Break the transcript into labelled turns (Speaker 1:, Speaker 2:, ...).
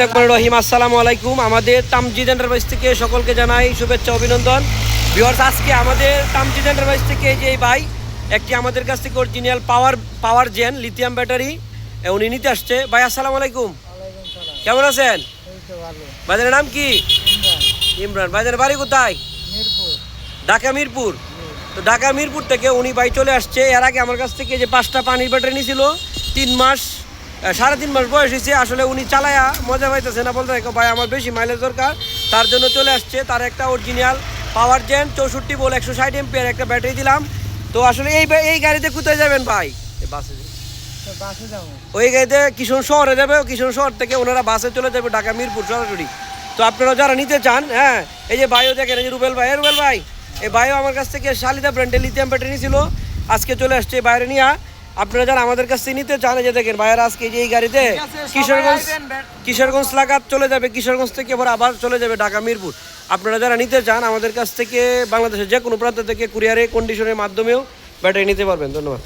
Speaker 1: রহিম আসসালামু আলাইকুম। আমাদের তামজিদ এন্টারপ্রাইজ থেকে সকলকে জানাই শুভেচ্ছা অভিনন্দন। ভিউয়ার্স, আজকে আমাদের তামজিদ এন্টারপ্রাইজ থেকে যে ভাই একটি আমাদের কাছ থেকে original power gen lithium battery উনি নিতে আসছে। ভাই আসসালামু আলাইকুম, কেমন আছেন? ভাইজানের নাম কি? ইমরান। ভাইজানের বাড়ি কোথায়? ঢাকা মিরপুর। তো ঢাকা মিরপুর থেকে উনি ভাই চলে আসছে। এর আগে আমার কাছ থেকে যে 5টা পানির ব্যাটারি নিয়েছিল, 3.5 মাস বয়স হয়েছে। আসলে উনি চালায়া মজা পাইতেছে না, বলতে ভাই আমার বেশি মাইলেজ দরকার, তার জন্য চলে আসছে। তার একটা original power gen 64 volt 160 ampere একটা ব্যাটারি দিলাম। তো আসলে এই গাড়িতে কোথায় যাবেন ভাই? বাসে যাবো। ওই গাড়িতে কিশোর শহরে যাবে, কিশোর শহর থেকে ওনারা বাসে চলে যাবে ঢাকা মিরপুর সরাসরি। তো আপনারা যারা নিতে চান, হ্যাঁ, এই যে ভাইও দেখেন, এই যে রুবেল ভাই এই ভাইও আমার কাছ থেকে শালিদা ব্র্যান্ডের লিথিয়াম ব্যাটারি নিয়েছিল, আজকে চলে আসছে বাইরে নিয়ে। আপনারা যারা আমাদের কাছ থেকে নিতে চান, এই যে দেখেন ভাইয়ের আজকে এই গাড়িতে কিশোরগঞ্জ লাগাত চলে যাবে, কিশোরগঞ্জ থেকে আবার চলে যাবে ঢাকা মিরপুর। আপনারা যারা নিতে চান আমাদের কাছ থেকে বাংলাদেশের যে কোনো প্রান্ত থেকে কুরিয়ারে কন্ডিশনের মাধ্যমেও ব্যাটারি নিতে পারবেন। ধন্যবাদ।